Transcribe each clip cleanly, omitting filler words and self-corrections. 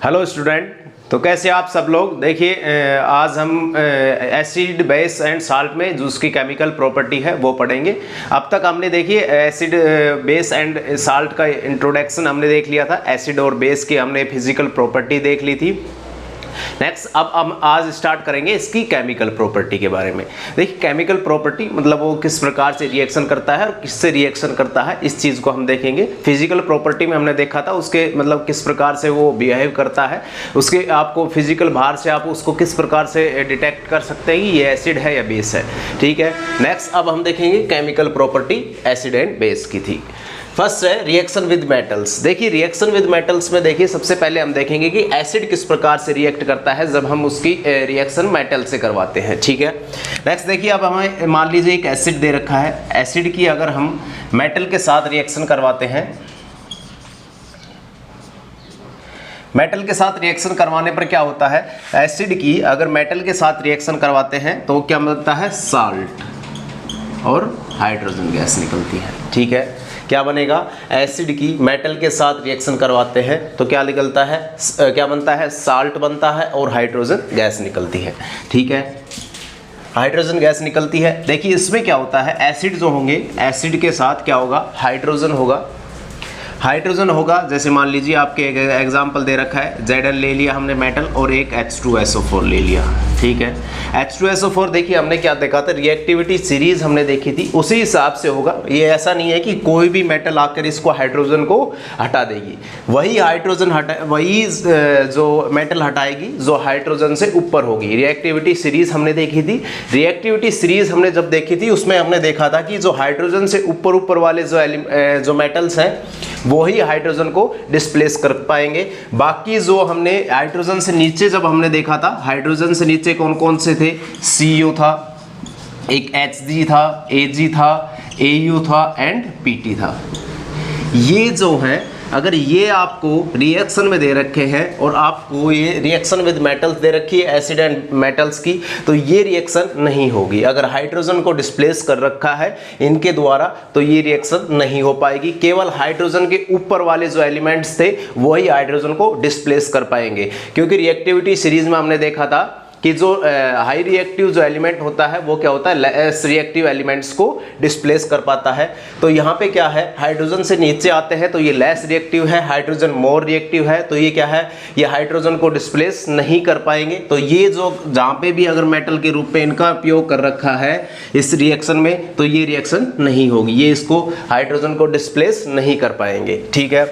Hello student, तो कैसे आप सब लोग। देखिए आज हम एसिड बेस एंड साल्ट में जो उसकी केमिकल प्रॉपर्टी है वो पढ़ेंगे। अब तक हमने देखिए एसिड बेस एंड साल्ट का इंट्रोडक्शन हमने देख लिया था, एसिड और बेस की हमने फिजिकल प्रॉपर्टी देख ली थी। नेक्स्ट अब हम आज स्टार्ट करेंगे इसकी केमिकल प्रॉपर्टी के बारे में। देखिए केमिकल प्रॉपर्टी मतलब वो किस प्रकार से रिएक्शन करता है और किससे रिएक्शन करता है, इस चीज़ को हम देखेंगे। फिजिकल प्रॉपर्टी में हमने देखा था उसके मतलब किस प्रकार से वो बिहेव करता है, उसके आपको फिजिकल बाहर से आप उसको किस प्रकार से डिटेक्ट कर सकते हैं कि ये एसिड है या बेस है। ठीक है, नेक्स्ट अब हम देखेंगे chemical property acid and base की थी। फर्स्ट है रिएक्शन विद मेटल्स। देखिए रिएक्शन विद मेटल्स में देखिए सबसे पहले हम देखेंगे कि एसिड किस प्रकार से रिएक्ट करता है जब हम उसकी रिएक्शन मेटल से करवाते हैं। ठीक है, नेक्स्ट देखिए अब हमें मान लीजिए एक एसिड दे रखा है, एसिड की अगर हम मेटल के साथ रिएक्शन करवाते हैं, मेटल के साथ रिएक्शन करवाने पर क्या होता है, एसिड की अगर मेटल के साथ रिएक्शन करवाते हैं तो क्या मिलता है, साल्ट और हाइड्रोजन गैस निकलती है। ठीक है, क्या बनेगा, एसिड की मेटल के साथ रिएक्शन करवाते हैं तो क्या निकलता है, क्या बनता है, साल्ट बनता है और हाइड्रोजन गैस निकलती है। ठीक है, हाइड्रोजन गैस निकलती है। देखिए इसमें क्या होता है, एसिड जो होंगे, एसिड के साथ क्या होगा, हाइड्रोजन होगा। हाइड्रोजन होगा, जैसे मान लीजिए आपके एक एग्जाम्पल दे रखा है, Zn ले लिया हमने मेटल और एक H2SO4 ले लिया। ठीक है, H2SO4 देखिए हमने क्या देखा था, रिएक्टिविटी सीरीज हमने देखी थी, उसी हिसाब से होगा। ये ऐसा नहीं है कि कोई भी मेटल आकर इसको हाइड्रोजन को हटा देगी, वही हाइड्रोजन वही जो मेटल हटाएगी जो हाइड्रोजन से ऊपर होगी। रिएक्टिविटी सीरीज हमने देखी थी, रिएक्टिविटी सीरीज हमने जब देखी थी उसमें हमने देखा था कि जो हाइड्रोजन से ऊपर वाले जो मेटल्स हैं वही हाइड्रोजन को डिस्प्लेस कर पाएंगे। बाकी जो हमने हाइड्रोजन से नीचे जब हमने देखा था, हाइड्रोजन से नीचे कौन कौन से थे, CO था, एक Hg था, Ag था, Au था एंड Pt था। ये जो है अगर ये आपको रिएक्शन में दे रखे हैं और आपको ये रिएक्शन विद मेटल्स दे रखी है, एसिड एंड मेटल्स की, तो ये रिएक्शन नहीं होगी। अगर हाइड्रोजन को डिस्प्लेस कर रखा है इनके द्वारा तो ये रिएक्शन नहीं हो पाएगी। केवल हाइड्रोजन के ऊपर वाले जो एलिमेंट्स थे वही हाइड्रोजन को डिस्प्लेस कर पाएंगे, क्योंकि रिएक्टिविटी सीरीज में हमने देखा था कि जो हाई रिएक्टिव जो एलिमेंट होता है वो क्या होता है, लेस रिएक्टिव एलिमेंट्स को डिस्प्लेस कर पाता है। तो यहाँ पे क्या है, हाइड्रोजन से नीचे आते हैं तो ये लेस रिएक्टिव है, हाइड्रोजन मोर रिएक्टिव है, तो ये क्या है, ये हाइड्रोजन को डिस्प्लेस नहीं कर पाएंगे। तो ये जो जहाँ पे भी अगर मेटल के रूप में इनका उपयोग कर रखा है इस रिएक्शन में, तो ये रिएक्शन नहीं होगी, ये इसको हाइड्रोजन को डिस्प्लेस नहीं कर पाएंगे। ठीक है,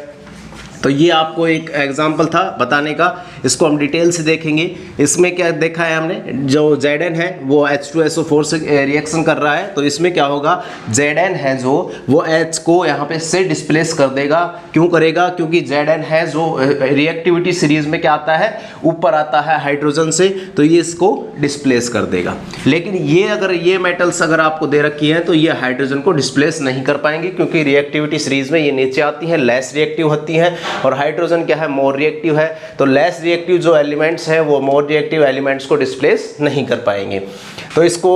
तो ये आपको एक एग्जाम्पल था बताने का, इसको हम डिटेल से देखेंगे। इसमें क्या देखा है हमने, जो Zn है वो H2SO4 से रिएक्शन कर रहा है, तो इसमें क्या होगा, Zn है जो वो H को यहाँ पे से डिस्प्लेस कर देगा। क्यों करेगा, क्योंकि Zn है जो रिएक्टिविटी सीरीज में क्या आता है, ऊपर आता है हाइड्रोजन से, तो ये इसको डिस्प्लेस कर देगा। लेकिन ये अगर ये मेटल्स अगर आपको दे रखी है तो ये हाइड्रोजन को डिस्प्लेस नहीं कर पाएंगे, क्योंकि रिएक्टिविटी सीरीज में ये नीचे आती है, लेस रिएक्टिव होती है, और हाइड्रोजन क्या है, मोर रिएक्टिव है। तो लेस रिएक्टिव जो एलिमेंट्स हैं वो मोर रिएक्टिव एलिमेंट्स को डिस्प्लेस नहीं कर पाएंगे। तो इसको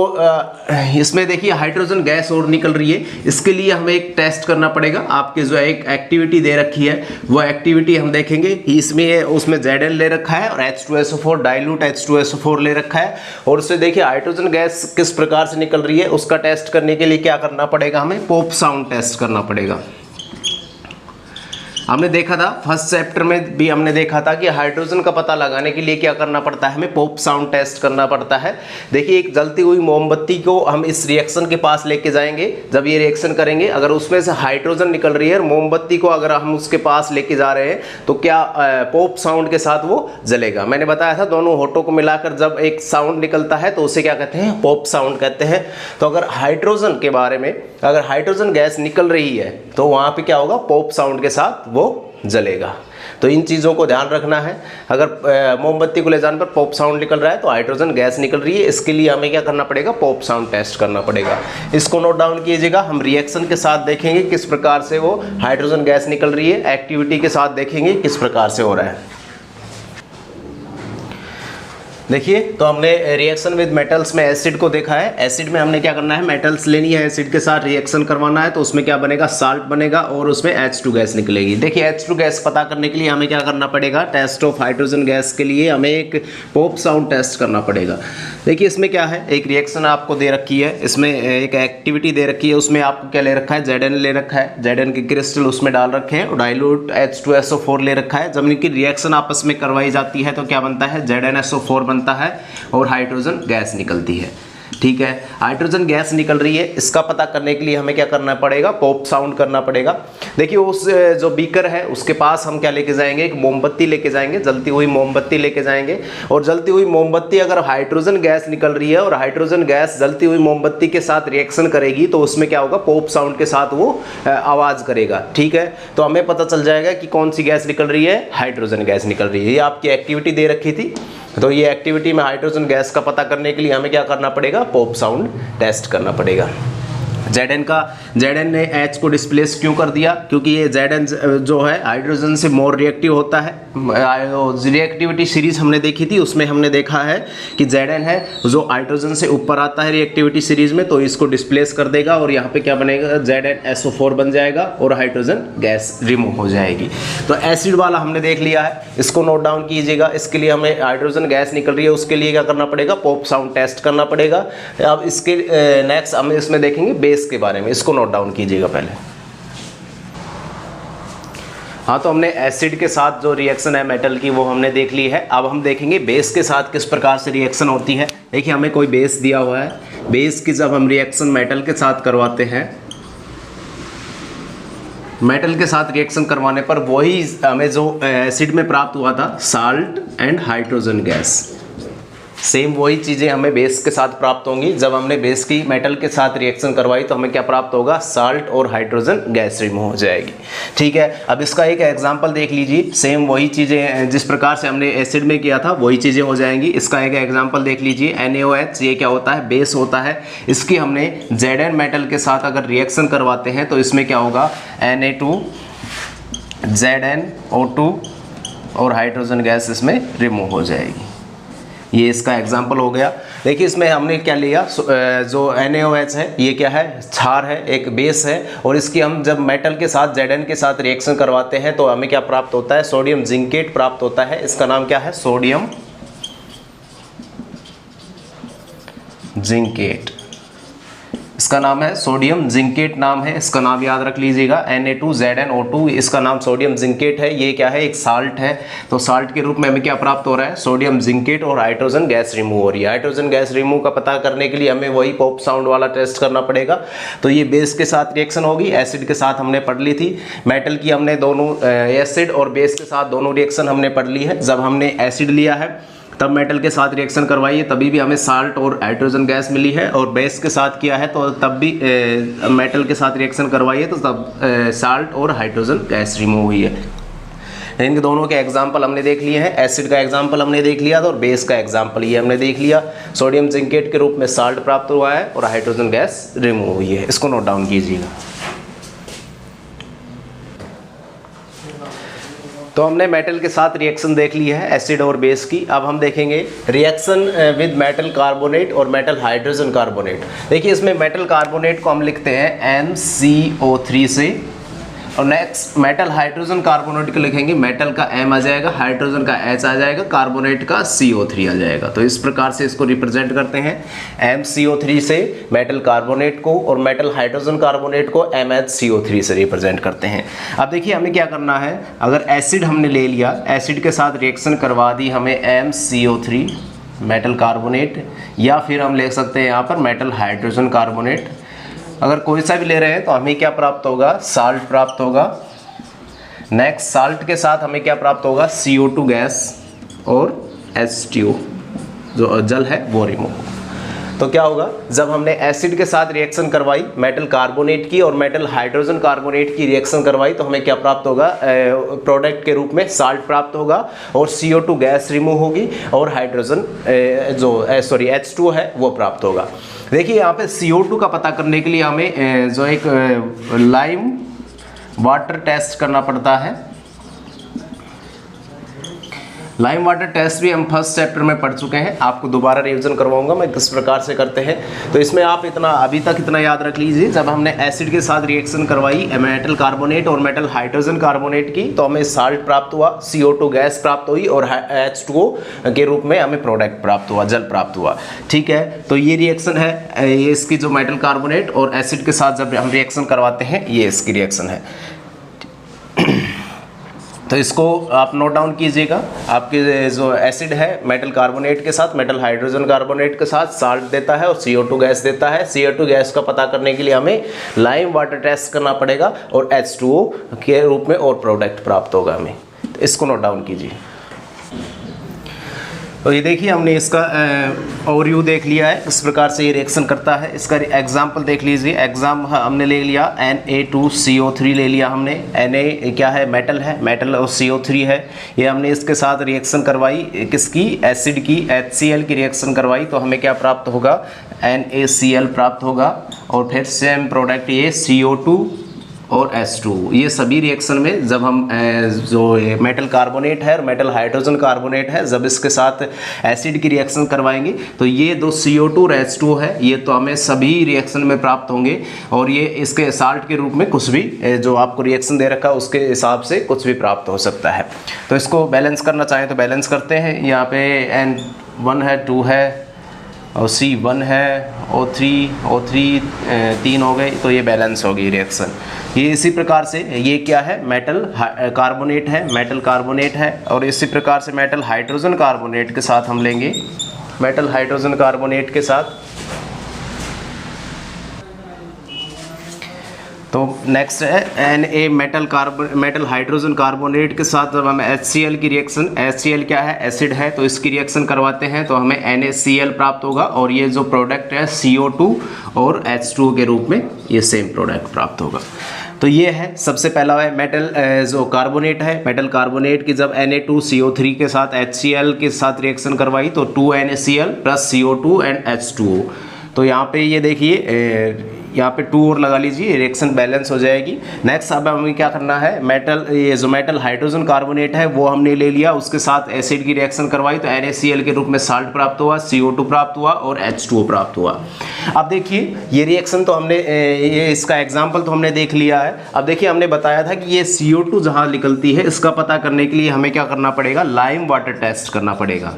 इसमें देखिए हाइड्रोजन गैस और निकल रही है, इसके लिए हमें एक टेस्ट करना पड़ेगा। आपके जो एक एक्टिविटी दे रखी है वो एक्टिविटी हम देखेंगे, इसमें उसमें Zn ले रखा है और H2SO4 डाइल्यूट H2SO4 ले रखा है, और उससे देखिए हाइड्रोजन गैस किस प्रकार से निकल रही है। उसका टेस्ट करने के लिए क्या करना पड़ेगा, हमें पोप साउंड टेस्ट करना पड़ेगा। हमने देखा था फर्स्ट चैप्टर में भी हमने देखा था कि हाइड्रोजन का पता लगाने के लिए क्या करना पड़ता है, हमें पोप साउंड टेस्ट करना पड़ता है। देखिए एक जलती हुई मोमबत्ती को हम इस रिएक्शन के पास लेके जाएंगे, जब ये रिएक्शन करेंगे अगर उसमें से हाइड्रोजन निकल रही है और मोमबत्ती को अगर हम उसके पास लेके जा रहे हैं तो क्या पोप साउंड के साथ वो जलेगा। मैंने बताया था दोनों होठों को मिलाकर जब एक साउंड निकलता है तो उसे क्या कहते हैं, पोप साउंड कहते हैं। तो अगर हाइड्रोजन के बारे में अगर हाइड्रोजन गैस निकल रही है तो वहाँ पे क्या होगा, पोप साउंड के साथ वो जलेगा। तो इन चीज़ों को ध्यान रखना है। अगर मोमबत्ती को ले जाने पर पॉप साउंड निकल रहा है तो हाइड्रोजन गैस निकल रही है, इसके लिए हमें क्या करना पड़ेगा, पॉप साउंड टेस्ट करना पड़ेगा। इसको नोट डाउन कीजिएगा। हम रिएक्शन के साथ देखेंगे किस प्रकार से वो हाइड्रोजन गैस निकल रही है, एक्टिविटी के साथ देखेंगे किस प्रकार से हो रहा है। देखिए, तो हमने रिएक्शन विद मेटल्स में एसिड को देखा है। एसिड में हमने क्या करना है, मेटल्स लेनी है, एसिड के साथ रिएक्शन करवाना है, तो उसमें क्या बनेगा, साल्ट बनेगा और उसमें H2 गैस निकलेगी। देखिए, H2 गैस पता करने के लिए हमें क्या करना पड़ेगा, टेस्ट ऑफ हाइड्रोजन गैस के लिए हमें एक पोप साउंड टेस्ट करना पड़ेगा। देखिए, इसमें क्या है, एक रिएक्शन आपको दे रखी है, इसमें एक एक्टिविटी दे रखी है, उसमें आपको क्या ले रखा है, Zn ले रखा है, Zn के क्रिस्टल उसमें डाल रखे हैं और डाइल्यूट H2SO4 ले रखा है। जब इनकी रिएक्शन आपस में करवाई जाती है तो क्या बनता है, ZnSO4 बनता है और हाइड्रोजन गैस निकलती है। ठीक है, हाइड्रोजन गैस निकल रही है, इसका पता करने के लिए हमें क्या करना पड़ेगा, पॉप साउंड करना पड़ेगा। देखिए, उस जो बीकर है उसके पास हम क्या लेके जाएंगे, एक मोमबत्ती लेके जाएंगे, जलती हुई मोमबत्ती लेके जाएंगे। और जलती हुई मोमबत्ती अगर हाइड्रोजन गैस निकल रही है और हाइड्रोजन गैस जलती हुई मोमबत्ती के साथ रिएक्शन करेगी तो उसमें क्या होगा, पॉप साउंड के साथ वो आवाज़ करेगा। ठीक है, तो हमें पता चल जाएगा कि कौन सी गैस निकल रही है, हाइड्रोजन गैस निकल रही है। ये आपकी एक्टिविटी दे रखी थी, तो ये एक्टिविटी में हाइड्रोजन गैस का पता करने के लिए हमें क्या करना पड़ेगा, पॉप साउंड टेस्ट करना पड़ेगा। Zn ने H को डिस्प्लेस क्यों कर दिया, क्योंकि ये Zn जो है हाइड्रोजन से मोर रिएक्टिव होता है। रिएक्टिविटी सीरीज हमने देखी थी, उसमें हमने देखा है कि Zn है जो हाइड्रोजन से ऊपर आता है रिएक्टिविटी सीरीज में, तो इसको डिस्प्लेस कर देगा और यहाँ पे क्या बनेगा, ZnSO4 बन जाएगा और हाइड्रोजन गैस रिमूव हो जाएगी। तो एसिड वाला हमने देख लिया है, इसको नोट डाउन कीजिएगा। इसके लिए हमें हाइड्रोजन गैस निकल रही है, उसके लिए क्या करना पड़ेगा, पॉप साउंड टेस्ट करना पड़ेगा। अब इसके नेक्स्ट हम इसमें देखेंगे बेस के बारे में, इसको नोट डाउन कीजिएगा पहले। हाँ, तो हमने एसिड के साथ जो रिएक्शन है मेटल की वो हमने देख ली है। अब हम देखेंगे बेस के साथ किस प्रकार से रिएक्शन होती है। देखिए, हमें कोई बेस दिया हुआ है, बेस की जब हम रिएक्शन मेटल के साथ करवाते हैं, मेटल के साथ रिएक्शन करवाने पर वही हमें जो एसिड में प्राप्त हुआ था, salt and hydrogen gas, same वही चीज़ें हमें बेस के साथ प्राप्त होंगी। जब हमने बेस की मेटल के साथ रिएक्शन करवाई तो हमें क्या प्राप्त होगा, साल्ट और हाइड्रोजन गैस रिमूव हो जाएगी। ठीक है, अब इसका एक एग्जांपल देख लीजिए, सेम वही चीज़ें जिस प्रकार से हमने एसिड में किया था वही चीज़ें हो जाएंगी। इसका एक एग्जांपल देख लीजिए, NaOH, ये क्या होता है, बेस होता है। इसकी हमने Zn मेटल के साथ अगर रिएक्शन करवाते हैं तो इसमें क्या होगा, Na2 ZnO2 और हाइड्रोजन गैस इसमें रिमूव हो जाएगी। ये इसका एग्जाम्पल हो गया। देखिए, इसमें हमने क्या लिया, जो NaOH है ये क्या है, क्षार है, एक बेस है, और इसकी हम जब मेटल के साथ Zn के साथ रिएक्शन करवाते हैं तो हमें क्या प्राप्त होता है, सोडियम जिंकेट प्राप्त होता है। इसका नाम क्या है, सोडियम जिंकेट, इसका नाम है सोडियम जिंकेट नाम है, इसका नाम याद रख लीजिएगा, Na2ZnO2, इसका नाम सोडियम जिंकेट है। ये क्या है, एक साल्ट है, तो साल्ट के रूप में हमें क्या प्राप्त हो रहा है, सोडियम जिंकेट और हाइड्रोजन गैस रिमूव हो रही है। हाइड्रोजन गैस रिमूव का पता करने के लिए हमें वही पॉप साउंड वाला टेस्ट करना पड़ेगा। तो ये बेस के साथ रिएक्शन होगी, एसिड के साथ हमने पढ़ ली थी, मेटल की हमने दोनों एसिड और बेस के साथ दोनों रिएक्शन हमने पढ़ ली है। जब हमने एसिड लिया है तब मेटल के साथ रिएक्शन करवाई है, तभी भी हमें साल्ट और हाइड्रोजन गैस मिली है, और बेस के साथ किया है तो तब भी मेटल के साथ रिएक्शन करवाई है तो तब साल्ट और हाइड्रोजन गैस रिमूव हुई है। इनके दोनों के एग्जाम्पल हमने देख लिए हैं, एसिड का एग्जाम्पल हमने देख लिया था और बेस का एग्जाम्पल ये हमने देख लिया। सोडियम जिंकेट के रूप में साल्ट प्राप्त हुआ है और हाइड्रोजन गैस रिमूव हुई है, इसको नोट डाउन कीजिएगा। तो हमने मेटल के साथ रिएक्शन देख ली है, एसिड और बेस की। अब हम देखेंगे रिएक्शन विद मेटल कार्बोनेट और मेटल हाइड्रोजन कार्बोनेट। देखिए, इसमें मेटल कार्बोनेट को हम लिखते हैं MCO3 से, और नेक्स्ट मेटल हाइड्रोजन कार्बोनेट को लिखेंगे, मेटल का M आ जाएगा, हाइड्रोजन का H आ जाएगा, कार्बोनेट का CO3 आ जाएगा। तो इस प्रकार से इसको रिप्रेजेंट करते हैं, MCO3 से मेटल कार्बोनेट को और मेटल हाइड्रोजन कार्बोनेट को MHCO3 से रिप्रेजेंट करते हैं। अब देखिए, हमें क्या करना है, अगर एसिड हमने ले लिया, एसिड के साथ रिएक्शन करवा दी हमें MCO3 मेटल कार्बोनेट, या फिर हम ले सकते हैं यहाँ पर मेटल हाइड्रोजन कार्बोनेट। अगर कोई सा भी ले रहे हैं तो हमें क्या प्राप्त होगा, साल्ट प्राप्त होगा। नेक्स्ट, साल्ट के साथ हमें क्या प्राप्त होगा, CO2 गैस और H2O जो जल है वो रिमूव। तो क्या होगा, जब हमने एसिड के साथ रिएक्शन करवाई मेटल कार्बोनेट की और मेटल हाइड्रोजन कार्बोनेट की रिएक्शन करवाई तो हमें क्या प्राप्त होगा, प्रोडक्ट के रूप में साल्ट प्राप्त होगा और CO2 गैस रिमूव होगी और हाइड्रोजन H2O है वो प्राप्त होगा। देखिए, यहाँ पे CO2 का पता करने के लिए हमें जो एक लाइम वाटर टेस्ट करना पड़ता है। लाइम वाटर टेस्ट भी हम फर्स्ट चैप्टर में पढ़ चुके हैं, आपको दोबारा रिवीजन करवाऊंगा मैं किस प्रकार से करते हैं। तो इसमें आप अभी तक इतना याद रख लीजिए, जब हमने एसिड के साथ रिएक्शन करवाई मेटल कार्बोनेट और मेटल हाइड्रोजन कार्बोनेट की, तो हमें साल्ट प्राप्त हुआ, CO2 गैस प्राप्त हुई और H2O के रूप में हमें प्रोडक्ट प्राप्त हुआ, जल प्राप्त हुआ। ठीक है, तो ये रिएक्शन है, ये इसकी जो मेटल कार्बोनेट और एसिड के साथ जब हम रिएक्शन करवाते हैं, ये इसकी रिएक्शन है। तो इसको आप नोट डाउन कीजिएगा। आपके जो एसिड है मेटल कार्बोनेट के साथ, मेटल हाइड्रोजन कार्बोनेट के साथ साल्ट देता है और CO2 गैस देता है। CO2 गैस का पता करने के लिए हमें लाइम वाटर टेस्ट करना पड़ेगा और H2O के रूप में और प्रोडक्ट प्राप्त होगा हमें। तो इसको नोट डाउन कीजिए। तो ये देखिए हमने इसका ओवरव्यू देख लिया है, इस प्रकार से ये रिएक्शन करता है। इसका एग्जाम्पल देख लीजिए। एग्जाम हमने ले लिया Na2CO3 ले लिया हमने। Na क्या है, मेटल और CO3 है। ये हमने इसके साथ रिएक्शन करवाई, किसकी, एसिड की, HCl की रिएक्शन करवाई, तो हमें क्या प्राप्त होगा, NaCl प्राप्त होगा। और फिर सेम प्रोडक्ट ये CO2 और H2। ये सभी रिएक्शन में जब हम जो मेटल कार्बोनेट है और मेटल हाइड्रोजन कार्बोनेट है, जब इसके साथ एसिड की रिएक्शन करवाएंगे तो ये दो CO2 और H2O है, ये तो हमें सभी रिएक्शन में प्राप्त होंगे। और ये इसके साल्ट के रूप में कुछ भी जो आपको रिएक्शन दे रखा है उसके हिसाब से कुछ भी प्राप्त हो सकता है। तो इसको बैलेंस करना चाहें तो बैलेंस करते हैं। यहाँ पे N1 है, 2 है और C1 है, O3 3 हो गए, तो ये बैलेंस होगी रिएक्शन। ये इसी प्रकार से ये क्या है, मेटल कार्बोनेट है और इसी प्रकार से मेटल हाइड्रोजन कार्बोनेट के साथ हम लेंगे, मेटल हाइड्रोजन कार्बोनेट के साथ। तो नेक्स्ट है Na मेटल हाइड्रोजन कार्बोनेट के साथ जब हमें HCl की रिएक्शन, HCl क्या है, एसिड है, तो इसकी रिएक्शन करवाते हैं तो हमें NaCl प्राप्त होगा और ये जो प्रोडक्ट है CO2 और H2O के रूप में ये सेम प्रोडक्ट प्राप्त होगा। तो ये है सबसे पहला है मेटल जो कार्बोनेट है, मेटल कार्बोनेट की जब Na2CO3 के साथ HCl के साथ रिएक्शन करवाई तो 2NaCl plus CO2 and H2O। तो यहाँ पे ये देखिए यहाँ पे 2 और लगा लीजिए, रिएक्शन बैलेंस हो जाएगी। नेक्स्ट अब हमें क्या करना है, ये जो मेटल हाइड्रोजन कार्बोनेट है वो हमने ले लिया, उसके साथ एसिड की रिएक्शन करवाई तो NaCl के रूप में साल्ट प्राप्त हुआ, CO2 प्राप्त हुआ और H2O प्राप्त हुआ। अब देखिए ये रिएक्शन तो हमने ये इसका एग्जाम्पल तो हमने देख लिया है। अब देखिए हमने बताया था कि ये CO2 जहाँ निकलती है इसका पता करने के लिए हमें क्या करना पड़ेगा, लाइम वाटर टेस्ट करना पड़ेगा।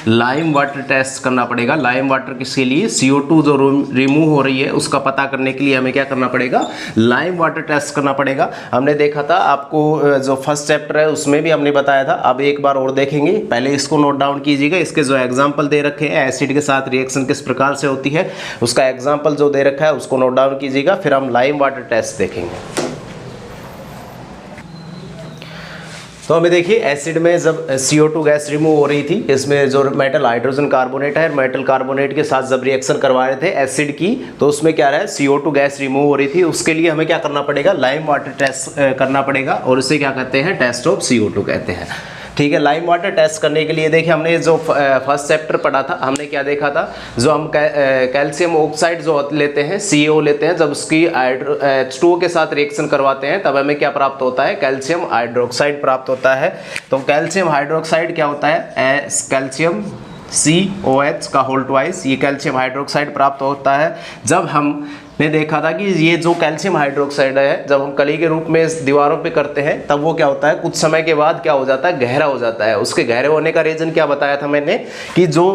लाइम वाटर टेस्ट करना पड़ेगा। लाइम वाटर किसके लिए, CO2 जो रिमूव हो रही है उसका पता करने के लिए हमें क्या करना पड़ेगा, लाइम वाटर टेस्ट करना पड़ेगा। हमने देखा था, आपको जो फर्स्ट चैप्टर है उसमें भी हमने बताया था। अब एक बार और देखेंगे, पहले इसको नोट डाउन कीजिएगा। इसके जो एग्जाम्पल दे रखे हैं एसिड के साथ रिएक्शन किस प्रकार से होती है, उसका एग्जाम्पल जो दे रखा है उसको नोट डाउन कीजिएगा, फिर हम लाइम वाटर टेस्ट देखेंगे। तो हमें देखिए एसिड में जब CO2 गैस रिमूव हो रही थी, इसमें जो मेटल हाइड्रोजन कार्बोनेट है, मेटल कार्बोनेट के साथ जब रिएक्शन करवा रहे थे एसिड की, तो उसमें क्या रहा है, CO2 गैस रिमूव हो रही थी। उसके लिए हमें क्या करना पड़ेगा, लाइम वाटर टेस्ट करना पड़ेगा और उसे क्या कहते हैं, टेस्ट ऑफ CO2 कहते हैं। ठीक है, लाइम वाटर टेस्ट करने के लिए देखिए हमने जो फर्स्ट चैप्टर पढ़ा था, हमने क्या देखा था, जो हम कैल्शियम ऑक्साइड जो लेते हैं, CaO लेते हैं, जब उसकी H2O के साथ रिएक्शन करवाते हैं तब हमें क्या प्राप्त होता है, कैल्शियम हाइड्रोक्साइड प्राप्त होता है। तो कैल्शियम हाइड्रोक्साइड क्या होता है, कैल्शियम COH का होल ट्वाइस, ये कैल्शियम हाइड्रोक्साइड प्राप्त होता है। जब हमने देखा था कि ये जो कैल्शियम हाइड्रोक्साइड है जब हम कली के रूप में दीवारों पे करते हैं तब वो क्या होता है, कुछ समय के बाद क्या हो जाता है, गहरा हो जाता है। उसके गहरे होने का रीजन क्या बताया था मैंने, कि जो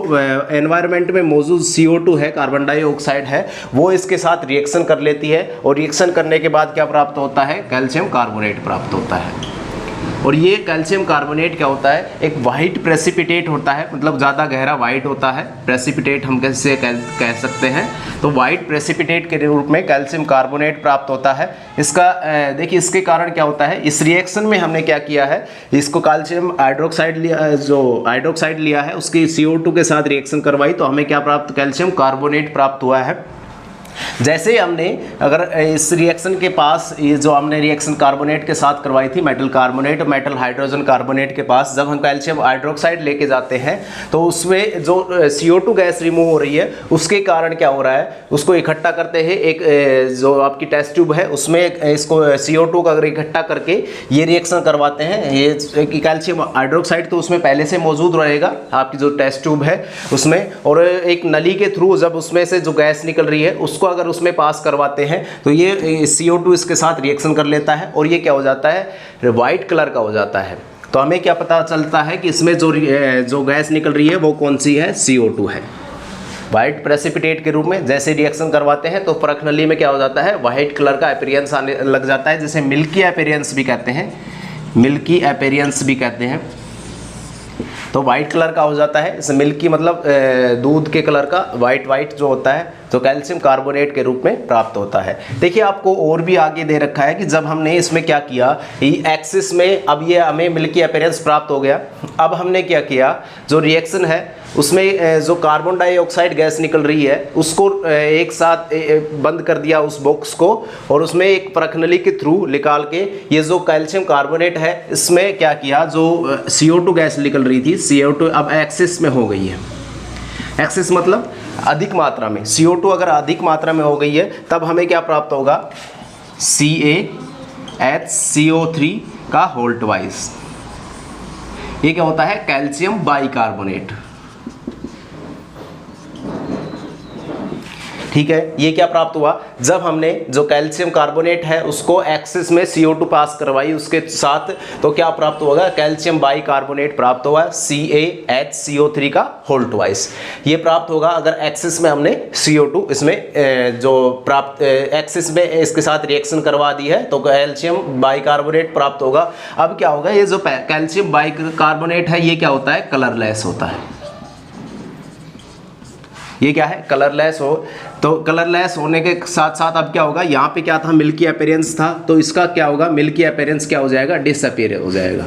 एनवायरनमेंट में मौजूद CO2 है, कार्बन डाइऑक्साइड है, वो इसके साथ रिएक्शन कर लेती है और रिएक्शन करने के बाद क्या प्राप्त होता है, कैल्शियम कार्बोनेट प्राप्त होता है। और ये कैल्शियम कार्बोनेट क्या होता है, एक वाइट प्रेसिपिटेट होता है, मतलब ज़्यादा गहरा वाइट होता है। प्रेसिपिटेट हम कैसे कह सकते हैं, तो वाइट प्रेसिपिटेट के रूप में कैल्शियम कार्बोनेट प्राप्त होता है। इसका देखिए इसके कारण क्या होता है, इस रिएक्शन में हमने क्या किया है, इसको कैल्शियम हाइड्रोक्साइड लिया, जो हाइड्रोक्साइड लिया है उसकी CO2 के साथ रिएक्शन करवाई तो हमें क्या प्राप्त, कैल्शियम कार्बोनेट प्राप्त हुआ है। जैसे हमने अगर इस रिएक्शन के पास ये जो हमने रिएक्शन कार्बोनेट के साथ करवाई थी, मेटल कार्बोनेट और मेटल हाइड्रोजन कार्बोनेट के पास, जब हम कैल्शियम हाइड्रोक्साइड लेके जाते हैं तो उसमें जो CO2 गैस रिमूव हो रही है उसके कारण क्या हो रहा है, उसको इकट्ठा करते हैं एक जो आपकी टेस्ट ट्यूब है उसमें इसको CO2 का अगर इकट्ठा करके ये रिएक्शन करवाते हैं, ये कैल्शियम हाइड्रोक्साइड तो उसमें पहले से मौजूद रहेगा आपकी जो टेस्ट ट्यूब है उसमें, और एक नली के थ्रू जब उसमें से जो गैस निकल रही है उसको अगर उसमें पास करवाते हैं तो ये CO2 इसके साथ रिएक्शन कर लेता है और ये क्या हो जाता है, वाइट कलर का हो जाता है। तो हमें क्या पता चलता है कि इसमें जो गैस निकल रही है वो कौन सी है, CO2 है। वाइट प्रेसिपिटेट के रूप में जैसे रिएक्शन करवाते हैं तो परख नली में क्या हो जाता है, वाइट कलर का अपीयरेंस आने लग जाता है, जिसे मिल्की अपीयरेंस भी कहते हैं, मिल्की अपीयरेंस भी कहते हैं। तो वाइट कलर का हो जाता है, इसे मिल्की मतलब दूध के कलर का वाइट जो होता है तो कैल्शियम कार्बोनेट के रूप में प्राप्त होता है। देखिए आपको और भी आगे दे रखा है कि जब हमने इसमें क्या किया, एक्सिस में अब ये हमें मिल्की अपीयरेंस प्राप्त हो गया। अब हमने क्या किया, जो रिएक्शन है उसमें जो कार्बन डाइऑक्साइड गैस निकल रही है उसको एक साथ बंद कर दिया उस बॉक्स को, और उसमें एक परख नली के थ्रू निकाल के ये जो कैल्शियम कार्बोनेट है इसमें क्या किया, जो CO2 गैस निकल रही थी CO2 अब एक्सिस में हो गई है। एक्सिस मतलब अधिक मात्रा में, CO2 अगर अधिक मात्रा में हो गई है तब हमें क्या प्राप्त होगा, CaHCO3 का होल ट्वाइस। ये क्या होता है, कैल्शियम बाइकार्बोनेट। ठीक है, ये क्या प्राप्त हुआ, जब हमने जो कैल्शियम कार्बोनेट है उसको एक्सिस में CO2 पास करवाई उसके साथ, तो क्या प्राप्त होगा, कैल्शियम बाइकार्बोनेट प्राप्त हुआ, CaHCO3 का होल ट्वाइस। ये प्राप्त होगा अगर एक्सिस में हमने CO2 इसमें जो प्राप्त एक्सिस में इसके साथ रिएक्शन करवा दी है तो कैल्शियम बाइकार्बोनेट प्राप्त होगा। अब क्या होगा, ये जो कैल्शियम बाइकार्बोनेट है ये क्या होता है, कलरलेस होता है। ये क्या है, कलरलेस हो। तो कलरलेस होने के साथ साथ अब क्या होगा, यहाँ पे क्या था, मिल्की अपीयरेंस था, तो इसका क्या होगा, मिल्की अपीयरेंस क्या हो जाएगा, डिसअपीयर हो जाएगा।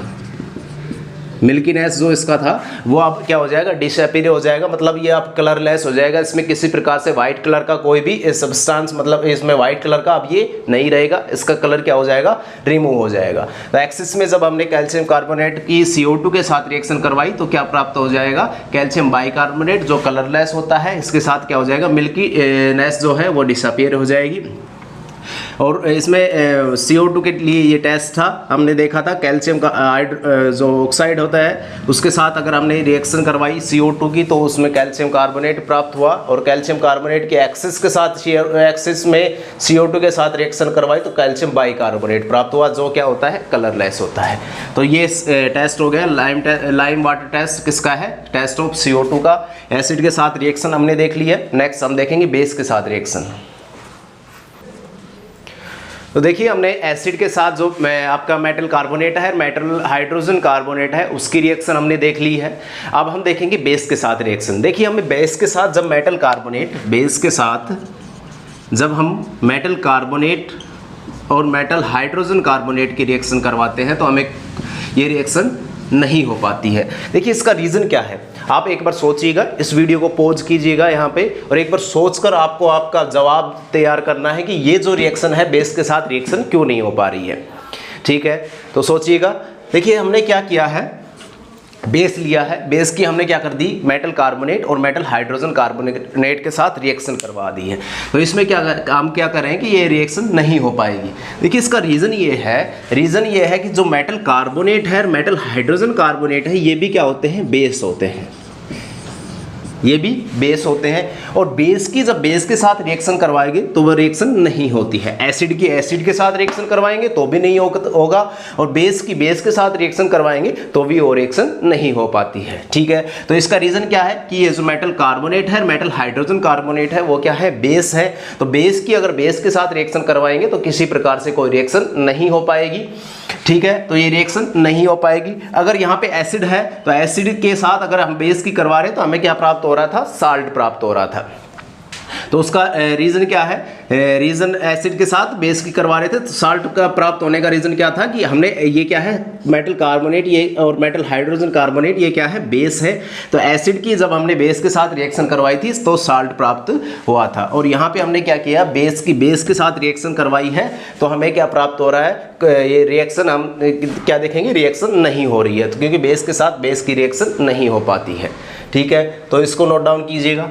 मिल्कीनेस जो इसका था वो अब क्या हो जाएगा, डिसअपीयर हो जाएगा, मतलब ये अब कलरलेस हो जाएगा। इसमें किसी प्रकार से वाइट कलर का कोई भी सब्सटेंस, मतलब इसमें वाइट कलर का अब ये नहीं रहेगा, इसका कलर क्या हो जाएगा, रिमूव हो जाएगा। तो एक्सिस में जब हमने कैल्शियम कार्बोनेट की CO2 के साथ रिएक्शन करवाई तो क्या प्राप्त हो जाएगा, कैल्शियम बाइकार्बोनेट जो कलरलेस होता है इसके साथ क्या हो जाएगा, मिल्कीनेस जो है वो डिसअपीयर हो जाएगी। और इसमें CO2 के लिए ये टेस्ट था, हमने देखा था कैल्शियम का जो ऑक्साइड होता है उसके साथ अगर हमने रिएक्शन करवाई CO2 की तो उसमें कैल्शियम कार्बोनेट प्राप्त हुआ, और कैल्शियम कार्बोनेट के एक्सिस के साथ एक्सिस में CO2 के साथ रिएक्शन करवाई तो कैल्शियम बाइकार्बोनेट प्राप्त हुआ जो क्या होता है, कलरलेस होता है। तो ये टेस्ट हो गया लाइम वाटर टेस्ट, किसका है, टेस्ट ऑफ CO2 का। एसिड के साथ रिएक्शन हमने देख लिया, नेक्स्ट हम देखेंगे बेस के साथ रिएक्शन। तो देखिए हमने एसिड के साथ जो आपका मेटल कार्बोनेट है, मेटल हाइड्रोजन कार्बोनेट है, उसकी रिएक्शन हमने देख ली है। अब हम देखेंगे बेस के साथ रिएक्शन। देखिए हमें बेस के साथ जब मेटल कार्बोनेट, बेस के साथ जब हम मेटल कार्बोनेट और मेटल हाइड्रोजन कार्बोनेट की रिएक्शन करवाते हैं तो हमें ये रिएक्शन नहीं हो पाती है। देखिए इसका रीज़न क्या है, आप एक बार सोचिएगा, इस वीडियो को पॉज कीजिएगा यहाँ पे और एक बार सोचकर आपको आपका जवाब तैयार करना है कि ये जो रिएक्शन है बेस के साथ रिएक्शन क्यों नहीं हो पा रही है। ठीक है, तो सोचिएगा। देखिए हमने क्या किया है, बेस लिया है, बेस की हमने क्या कर दी, मेटल कार्बोनेट और मेटल हाइड्रोजन कार्बोनेट के साथ रिएक्शन करवा दी है। तो इसमें क्या हम क्या कर रहे हैं कि ये रिएक्शन नहीं हो पाएगी। देखिए इसका रीज़न ये है कि जो मेटल कार्बोनेट है, मेटल हाइड्रोजन कार्बोनेट है, ये भी क्या होते हैं, बेस होते हैं, ये भी बेस होते हैं। और बेस की जब बेस के साथ रिएक्शन करवाएंगे तो वह रिएक्शन नहीं होती है। एसिड की एसिड के साथ रिएक्शन करवाएंगे तो भी नहीं होगा, और बेस की बेस के साथ रिएक्शन करवाएंगे तो भी वो रिएक्शन नहीं हो पाती है। ठीक है, तो इसका रीज़न क्या है कि ये जो मेटल कार्बोनेट है, मेटल हाइड्रोजन कार्बोनेट है, वो क्या है, बेस है। तो बेस की अगर बेस के साथ रिएक्शन करवाएंगे तो किसी प्रकार से कोई रिएक्शन नहीं हो पाएगी। ठीक है, तो ये रिएक्शन नहीं हो पाएगी। अगर यहाँ पे एसिड है तो एसिड के साथ अगर हम बेस की करवा रहे हैं तो हमें क्या प्राप्त हो रहा था, साल्ट प्राप्त हो रहा था। तो उसका रीज़न क्या है, रीज़न एसिड के साथ बेस की करवा रहे थे, तो साल्ट का प्राप्त होने का रीज़न क्या था कि हमने ये क्या है मेटल कार्बोनेट ये और मेटल हाइड्रोजन कार्बोनेट ये क्या है बेस है, तो एसिड की जब हमने बेस के साथ रिएक्शन करवाई थी तो साल्ट प्राप्त हुआ था। और यहाँ पे हमने क्या किया, बेस के साथ रिएक्शन करवाई है तो हमें क्या प्राप्त हो रहा है, ये रिएक्शन हम क्या देखेंगे, रिएक्शन नहीं हो रही है, तो क्योंकि बेस के साथ बेस की रिएक्शन नहीं हो पाती है। ठीक है, तो इसको नोट डाउन कीजिएगा।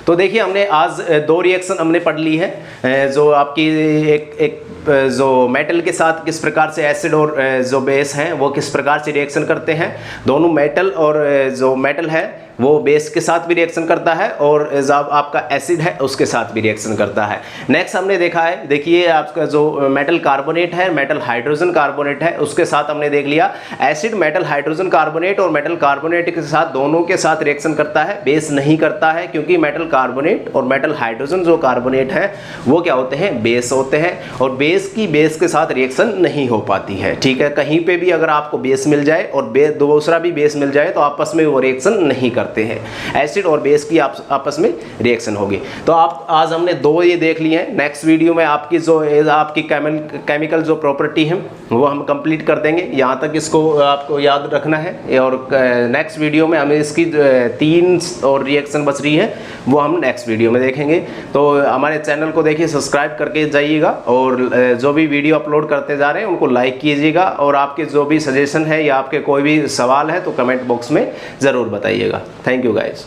तो देखिए हमने आज दो रिएक्शन हमने पढ़ ली है, जो आपकी एक जो मेटल के साथ किस प्रकार से एसिड और जो बेस हैं वो किस प्रकार से रिएक्शन करते हैं, दोनों मेटल और जो मेटल है वो बेस के साथ भी रिएक्शन करता है और जब आपका एसिड है उसके साथ भी रिएक्शन करता है। नेक्स्ट हमने देखा है, देखिए आपका जो मेटल कार्बोनेट है, मेटल हाइड्रोजन कार्बोनेट है, उसके साथ हमने देख लिया एसिड मेटल हाइड्रोजन कार्बोनेट और मेटल कार्बोनेट के साथ दोनों के साथ रिएक्शन करता है, बेस नहीं करता है, क्योंकि मेटल कार्बोनेट और मेटल हाइड्रोजन जो कार्बोनेट है वो क्या होते हैं, बेस होते हैं, और बेस के साथ रिएक्शन नहीं हो पाती है। ठीक है, कहीं पे भी अगर आपको बेस मिल जाए और दूसरा भी बेस मिल जाए तो आपस में वो रिएक्शन नहीं करते हैं, एसिड और बेस की आपस में रिएक्शन होगी। तो आप आज हमने दो ये देख लिए हैं, नेक्स्ट वीडियो में आपकी जो आपकी केमिकल जो प्रॉपर्टी है वो हम कंप्लीट कर देंगे, यहाँ तक इसको आपको याद रखना है। और नेक्स्ट वीडियो में हमें इसकी 3 और रिएक्शन बच रही है वो हम नेक्स्ट वीडियो में देखेंगे। तो हमारे चैनल को देखिए सब्सक्राइब करके जाइएगा और जो भी वीडियो अपलोड करते जा रहे हैं उनको लाइक कीजिएगा, और आपके जो भी सजेशन है या आपके कोई भी सवाल है तो कमेंट बॉक्स में ज़रूर बताइएगा। Thank you guys.